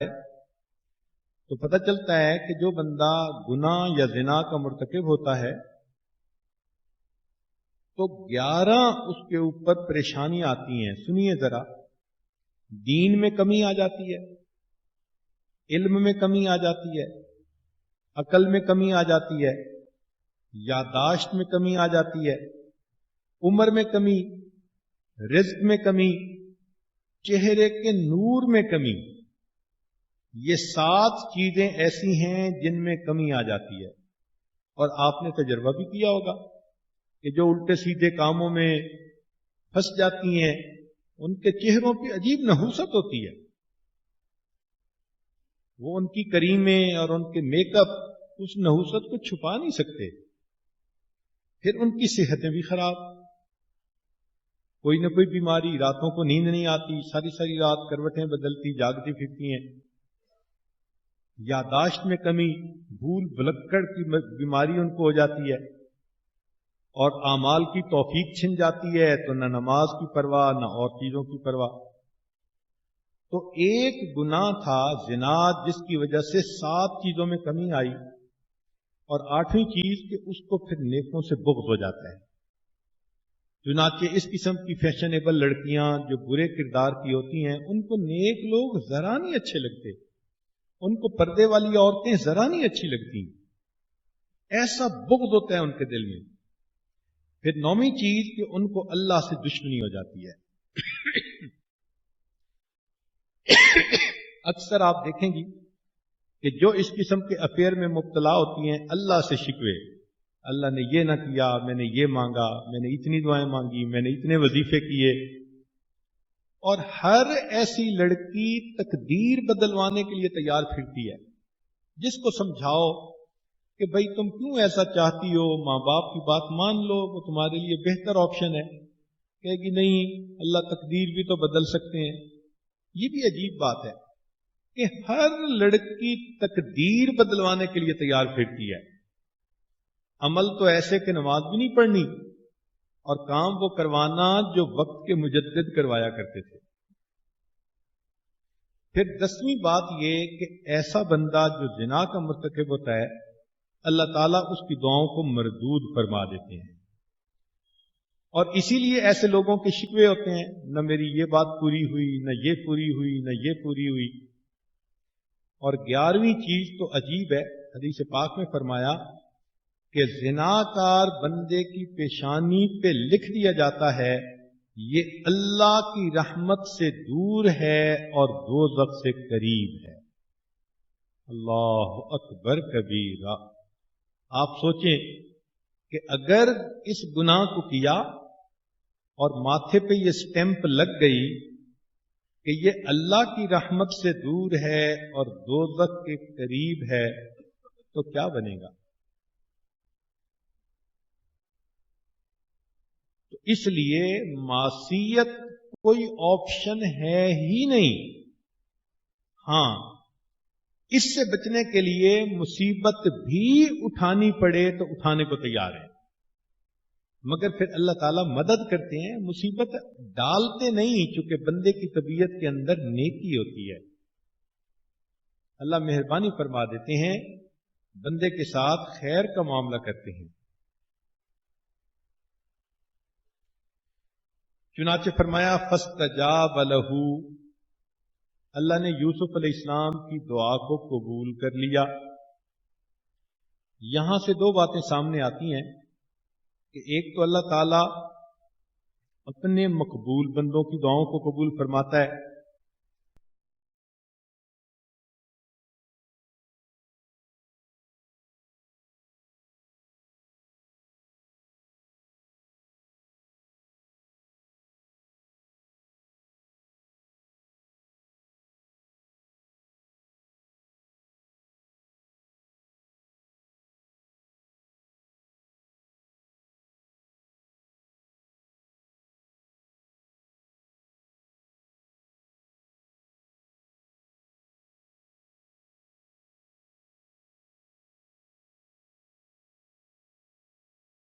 تو پتہ چلتا ہے کہ جو بندہ گناہ یا زنا کا مرتکب ہوتا ہے تو 11 اس کے اوپر پریشانی آتی ہیں. سنیے ذرا، دین میں کمی آ جاتی ہے، علم میں کمی آ جاتی ہے، عقل میں کمی آ جاتی ہے، یادداشت میں کمی آ جاتی ہے، عمر میں کمی، رزق میں کمی، چہرے کے نور میں کمی. یہ 7 چیزیں ایسی ہیں جن میں کمی آ جاتی ہے. اور آپ نے تجربہ بھی کیا ہوگا کہ جو الٹے سیدھے کاموں میں پھنس جاتی ہیں ان کے چہروں پہ عجیب نحوست ہوتی ہے. وہ ان کی کریمیں اور ان کے میک اپ اس نحوست کو چھپا نہیں سکتے. پھر ان کی صحتیں بھی خراب، کوئی نہ کوئی بیماری، راتوں کو نیند نہیں آتی، ساری ساری رات کروٹیں بدلتی جاگتی پھرتی ہیں. یادداشت میں کمی، بھول بھلکڑ کی بیماری ان کو ہو جاتی ہے، اور اعمال کی توفیق چھن جاتی ہے تو نہ نماز کی پرواہ نہ اور چیزوں کی پرواہ. تو ایک گناہ تھا زنا جس کی وجہ سے 7 چیزوں میں کمی آئی، اور 8ویں چیز کہ اس کو پھر نیکوں سے بغض ہو جاتا ہے. چنانچہ اس قسم کی فیشنیبل لڑکیاں جو برے کردار کی ہوتی ہیں ان کو نیک لوگ ذرا نہیں اچھے لگتے، ان کو پردے والی عورتیں ذرا نہیں اچھی لگتی، ایسا بغض ہوتا ہے ان کے دل میں. پھر 9ویں چیز کہ ان کو اللہ سے دشمنی ہو جاتی ہے. اکثر آپ دیکھیں گی کہ جو اس قسم کے افیئر میں مبتلا ہوتی ہیں اللہ سے شکوے، اللہ نے یہ نہ کیا، میں نے یہ مانگا، میں نے اتنی دعائیں مانگی، میں نے اتنے وظیفے کیے. اور ہر ایسی لڑکی تقدیر بدلوانے کے لیے تیار پھرتی ہے. جس کو سمجھاؤ کہ بھائی تم کیوں ایسا چاہتی ہو، ماں باپ کی بات مان لو، وہ تمہارے لیے بہتر آپشن ہے، کہے گی نہیں اللہ تقدیر بھی تو بدل سکتے ہیں. یہ بھی عجیب بات ہے کہ ہر لڑکی تقدیر بدلوانے کے لیے تیار پھرتی ہے. عمل تو ایسے کہ نماز بھی نہیں پڑھنی، اور کام وہ کروانا جو وقت کے مجدد کروایا کرتے تھے. پھر 10ویں بات یہ کہ ایسا بندہ جو زنا کا مرتکب ہوتا ہے اللہ تعالیٰ اس کی دعاؤں کو مردود فرما دیتے ہیں. اور اسی لیے ایسے لوگوں کے شکوے ہوتے ہیں، نہ میری یہ بات پوری ہوئی، نہ یہ پوری ہوئی، نہ یہ پوری ہوئی. اور 11ویں چیز تو عجیب ہے، حدیث پاک میں فرمایا کہ زناکار بندے کی پیشانی پہ لکھ دیا جاتا ہے یہ اللہ کی رحمت سے دور ہے اور دوزخ سے قریب ہے. اللہ اکبر کبیرہ. آپ سوچیں کہ اگر اس گناہ کو کیا اور ماتھے پہ یہ سٹیمپ لگ گئی کہ یہ اللہ کی رحمت سے دور ہے اور دوزخ کے قریب ہے تو کیا بنے گا؟ تو اس لیے معصیت کوئی آپشن ہے ہی نہیں. ہاں، اس سے بچنے کے لیے مصیبت بھی اٹھانی پڑے تو اٹھانے کو تیار ہے، مگر پھر اللہ تعالیٰ مدد کرتے ہیں، مصیبت ڈالتے نہیں، چونکہ بندے کی طبیعت کے اندر نیکی ہوتی ہے. اللہ مہربانی فرما دیتے ہیں، بندے کے ساتھ خیر کا معاملہ کرتے ہیں. چنانچہ فرمایا فاستجاب لہ، اللہ نے یوسف علیہ السلام کی دعا کو قبول کر لیا. یہاں سے 2 باتیں سامنے آتی ہیں کہ ایک تو اللہ تعالیٰ اپنے مقبول بندوں کی دعاؤں کو قبول فرماتا ہے،